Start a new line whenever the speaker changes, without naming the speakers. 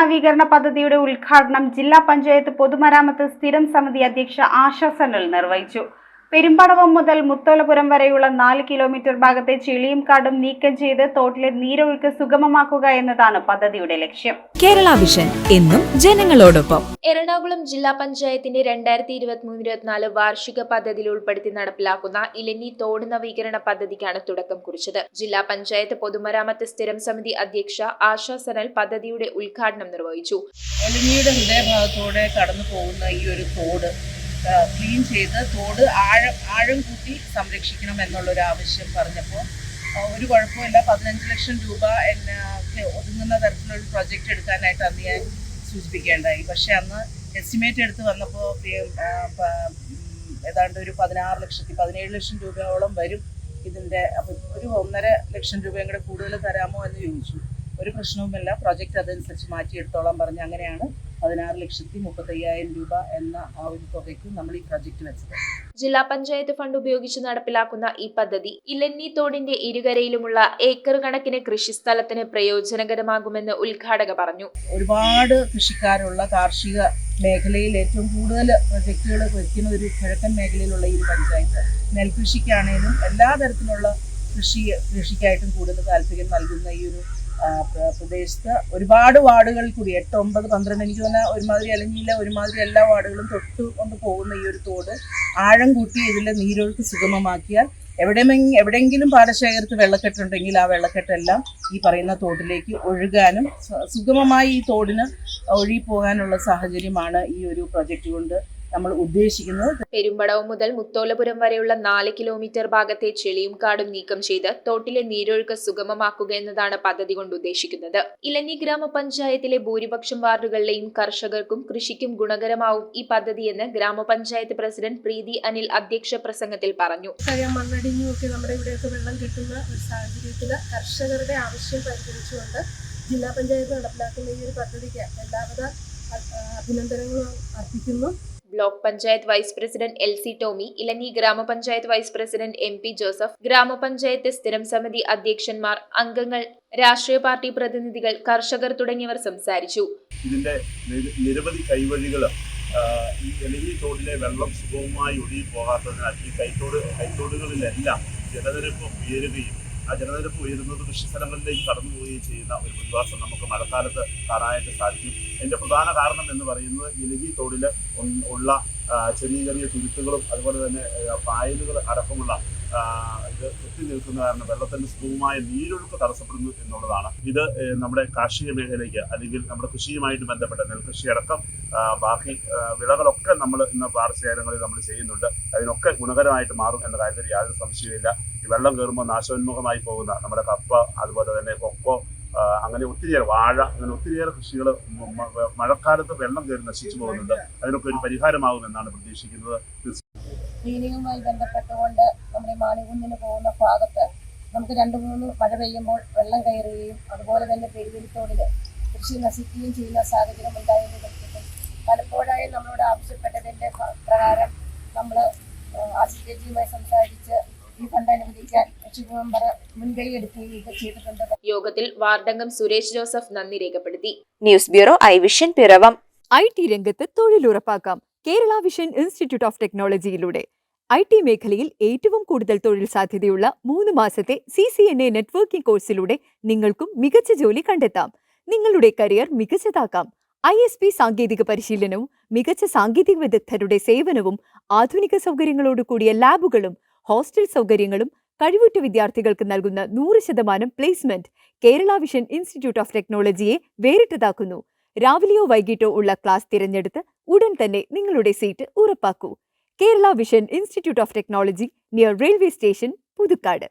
നവീകരണ പദ്ധതിയുടെ ഉദ്ഘാടനം ജില്ലാ പഞ്ചായത്ത് പൊതുമരാമത്ത് സ്ഥിരം സമിതി അധ്യക്ഷ ആശ സനൽ നിർവഹിച്ചു. പെരുമ്പടവം മുതൽ മുത്തോലപുരം വരെയുള്ള 4 കിലോമീറ്റർ ഭാഗത്തെ ചെളിയും കാടും നീക്കം ചെയ്ത് തോട്ടിലെ നീരൊഴുക്ക് സുഗമമാക്കുക എന്നതാണ് പദ്ധതിയുടെ ലക്ഷ്യം.
കേരള വിഷൻ എന്നും ജനങ്ങളോടൊപ്പം.
എറണാകുളം ജില്ലാ പഞ്ചായത്തിന്റെ 2023-24 വാർഷിക പദ്ധതിയിൽ ഉൾപ്പെടുത്തി നടപ്പിലാക്കുന്ന ഇലഞ്ഞി തോട് നവീകരണ പദ്ധതിക്കാണ് തുടക്കം കുറിച്ചത്. ജില്ലാ പഞ്ചായത്ത് പൊതുമരാമത്ത് സ്ഥിരം സമിതി അധ്യക്ഷ ആശ സനൽ പദ്ധതിയുടെ ഉദ്ഘാടനം നിർവഹിച്ചു.
എലഞ്ഞിയുടെ ഹൃദയഭാഗത്തോടെ കടന്നു പോകുന്ന ഈ ഒരു തോട് ക്ലീൻ ചെയ്ത് തോട് ആഴം കൂട്ടി സംരക്ഷിക്കണം എന്നുള്ളൊരു ആവശ്യം പറഞ്ഞപ്പോൾ ഒരു കുഴപ്പമില്ല, 15 ലക്ഷം രൂപ ഒതുങ്ങുന്ന തരത്തിലൊരു പ്രൊജക്റ്റ് എടുക്കാനായിട്ട് അന്ന് ഞാൻ സൂചിപ്പിക്കേണ്ടായി. പക്ഷെ അന്ന് എസ്റ്റിമേറ്റ് എടുത്ത് വന്നപ്പോൾ ഏതാണ്ട് ഒരു 17 ലക്ഷം രൂപയോളം വരും ഇതിൻ്റെ. അപ്പം ഒരു 1.5 ലക്ഷം രൂപയും കൂടെ കൂടുതൽ തരാമോ എന്ന് ചോദിച്ചു. ഒരു പ്രശ്നവുമില്ല, പ്രൊജക്റ്റ് അതനുസരിച്ച് മാറ്റിയെടുത്തോളാം പറഞ്ഞ് അങ്ങനെയാണ് 16,35,000 രൂപ എന്ന ആ ഒരു തുകയ്ക്ക് നമ്മൾ ഈ പ്രൊജക്റ്റ് വെച്ചത്.
ജില്ലാ പഞ്ചായത്ത് ഫണ്ട് ഉപയോഗിച്ച് നടപ്പിലാക്കുന്ന ഈ പദ്ധതി ഇലഞ്ഞി തോടിന്റെ ഇരുകരയിലുമുള്ള ഏക്കർ കണക്കിന് കൃഷിസ്ഥലത്തിന് പ്രയോജനകരമാകുമെന്ന് ഉദ്ഘാടക പറഞ്ഞു.
ഒരുപാട് കൃഷിക്കാരുള്ള കാർഷിക മേഖലയിൽ ഏറ്റവും കൂടുതൽ പ്രൊജക്റ്റുകൾ വയ്ക്കുന്ന ഒരു കിഴക്കൻ മേഖലയിലുള്ള ഈ പഞ്ചായത്ത് നെൽകൃഷിക്കാണേലും എല്ലാ തരത്തിലുള്ള കൃഷിക്കായിട്ടും കൂടുതൽ താല്പര്യം നൽകുന്ന ഈ ഒരു പ്രദേശത്ത് ഒരുപാട് വാർഡുകൾ കൂടി 8, 9, 12 എനിക്ക് തോന്നുന്ന ഒരുമാതിരി അലഞ്ഞിയില്ല ഒരുമാതിരി എല്ലാ വാർഡുകളും തൊട്ട് കൊണ്ട് പോകുന്ന ഈ ഒരു തോട് ആഴം കൂട്ടി ഇതിലെ നീരൊഴുക്ക് സുഗമമാക്കിയാൽ എവിടെയെങ്കിലും പാടശേഖരത്ത് വെള്ളക്കെട്ടുണ്ടെങ്കിൽ ആ വെള്ളക്കെട്ടെല്ലാം ഈ പറയുന്ന തോട്ടിലേക്ക് ഒഴുകാനും സുഗമമായി ഈ തോടിന് ഒഴുകിപ്പോകാനുള്ള സാഹചര്യമാണ് ഈ ഒരു പ്രൊജക്റ്റ് കൊണ്ട് നമ്മൾ ഉദ്ദേശിക്കുന്നത്.
പെരുമ്പടവം മുതൽ മുത്തോലപുരം വരെയുള്ള 4 കിലോമീറ്റർ ഭാഗത്തെ ചെളിയും കാടും നീക്കം ചെയ്ത് തോട്ടിലെ നീരൊഴുക്ക് സുഗമമാക്കുക എന്നതാണ് പദ്ധതി കൊണ്ട് ഉദ്ദേശിക്കുന്നത്. ഇലഞ്ഞി ഗ്രാമപഞ്ചായത്തിലെ ഭൂരിപക്ഷം വാർഡുകളിലെയും കർഷകർക്കും കൃഷിക്കും ഗുണകരമാവും ഈ പദ്ധതിയെന്ന് ഗ്രാമപഞ്ചായത്ത് പ്രസിഡന്റ് പ്രീതി അനിൽ അധ്യക്ഷ പ്രസംഗത്തിൽ പറഞ്ഞു.
മണ്ണടിഞ്ഞുമൊക്കെ നമ്മുടെ ഇവിടെയൊക്കെ വെള്ളം കിട്ടുന്ന ഒരു സാഹചര്യത്തിൽ കർഷകരുടെ ആവശ്യം പരിഗണിച്ചുകൊണ്ട് ജില്ലാ പഞ്ചായത്ത് നടപ്പിലാക്കുന്ന ഈ ഒരു പദ്ധതിക്ക് എല്ലാവിധ അഭിനന്ദനങ്ങളും അർപ്പിക്കുന്നു.
Block panchayat vice president LC Tomy, Elanji gramapanchayat vice president MP Joseph, ഗ്രാമപഞ്ചായത്ത് സ്ഥിരം സമിതി അധ്യക്ഷന്മാർ, അംഗങ്ങൾ, രാഷ്ട്രീയ പാർട്ടി പ്രതിനിധികൾ, കർഷകർ തുടങ്ങിയവർ സംസാരിച്ചു.
ഇതിന്റെ നിരവധി കൈവഴികൾ ഈ എലഞ്ഞി തോടിലെ വെള്ളം സുഗമമായി ഒഴുകി പോകാത്തതിനാൽ ഈ കൈത്തോടുകളിലെല്ലാം ജലനിരപ്പ് ഉയരുകയും ആ ജലനിരപ്പ് ഉയരുന്നത് കൃഷിസ്ഥലങ്ങളിലേക്ക് കടന്നു പോവുകയും ചെയ്യുന്ന ഒരു പ്രതിഭാസം നമുക്ക് മഴക്കാലത്ത് കാണാനായിട്ട് സാധിക്കും. അതിൻ്റെ പ്രധാന കാരണം എന്ന് പറയുന്നത് ഇലഞ്ഞി തോടിൽ ഉള്ള ചെറിയ തുരുത്തുകളും അതുപോലെ തന്നെ പായലുകൾ അടക്കമുള്ള ഇത് എത്തി നിൽക്കുന്ന കാരണം വെള്ളത്തിൻ്റെ സുഗമമായ നീരൊഴുക്ക് തടസ്സപ്പെടുന്നു എന്നുള്ളതാണ്. ഇത് നമ്മുടെ കാർഷിക മേഖലയ്ക്ക് അല്ലെങ്കിൽ നമ്മുടെ കൃഷിയുമായിട്ട് ബന്ധപ്പെട്ട നെൽകൃഷി അടക്കം ബാക്കി വിളകളൊക്കെ നമ്മൾ ഇന്ന് പാടശേഖരങ്ങളിൽ നമ്മൾ ചെയ്യുന്നുണ്ട്. അതിനൊക്കെ ഗുണകരമായിട്ട് മാറും എന്ന കാര്യത്തിൽ യാതൊരു സംശയമില്ല. ഈ വെള്ളം കയറുമ്പോൾ നാശോന്മുഖമായി പോകുന്ന നമ്മുടെ കപ്പ, അതുപോലെ തന്നെ കൊക്കോ, അങ്ങനെ ഒത്തിരിയേറെ വാഴ, അങ്ങനെ ഒത്തിരിയേറെ കൃഷികൾ മഴക്കാലത്ത് വെള്ളം കയറി നശിച്ചു പോകുന്നുണ്ട്. അതിനൊക്കെ ഒരു പരിഹാരമാകുമെന്നാണ് പ്രതീക്ഷിക്കുന്നത്.
ക്ലീനിങ്ങുമായി ബന്ധപ്പെട്ടുകൊണ്ട് നമ്മുടെ മാണികുന്നിന് പോകുന്ന ഭാഗത്ത് നമുക്ക് 2-3 മഴ പെയ്യുമ്പോൾ വെള്ളം കയറുകയും അതുപോലെ തന്നെ പെരുവെളിത്തോടിൽ കൃഷി നശിക്കുകയും ചെയ്യുന്ന സാഹചര്യം ഉണ്ടായതിനെ പലപ്പോഴായി നമ്മളോട് ആവശ്യപ്പെട്ടതിൻ്റെ പ്രകാരം നമ്മൾ ആശുപത്രിയുമായി സംസാരിച്ച് ഈ ഫണ്ട് അനുവദിക്കാൻ മെമ്പർ മുൻകൈ എടുക്കുകയും ഇത് ചെയ്തിട്ടുണ്ട്.
യോഗത്തിൽ വാർഡംഗം സുരേഷ് ജോസഫ് നന്ദി രേഖപ്പെടുത്തി.
ന്യൂസ് ബ്യൂറോ ഐവിഷൻ പിറവം. IT രംഗത്ത് തൊഴിലുറപ്പാക്കാം കേരള വിഷൻ ഇൻസ്റ്റിറ്റ്യൂട്ട് ഓഫ് ടെക്നോളജിയിലൂടെ. IT മേഖലയിൽ ഏറ്റവും കൂടുതൽ തൊഴിൽ സാധ്യതയുള്ള 3 മാസത്തെ CCNA നെറ്റ്വർക്കിംഗ് കോഴ്സിലൂടെ നിങ്ങൾക്കും മികച്ച ജോലി കണ്ടെത്താം. നിങ്ങളുടെ കരിയർ മികച്ചതാക്കാം. ISP സാങ്കേതിക പരിശീലനവും മികച്ച സാങ്കേതിക വിദഗ്ധരുടെ സേവനവും ആധുനിക സൗകര്യങ്ങളോട് കൂടിയ ലാബുകളും ഹോസ്റ്റൽ സൗകര്യങ്ങളും കഴിവുറ്റ വിദ്യാർത്ഥികൾക്ക് നൽകുന്ന 100% placement Kerala vision institute of ടെക്നോളജിയെ വേറിട്ടതാക്കുന്നു. രാവിലെയോ വൈകിട്ടോ ഉള്ള ക്ലാസ് തിരഞ്ഞെടുത്ത് ഉടൻ തന്നെ നിങ്ങളുടെ സീറ്റ് ഉറപ്പാക്കൂ. Kerala vision institute of technology, near railway station, Puthukkad.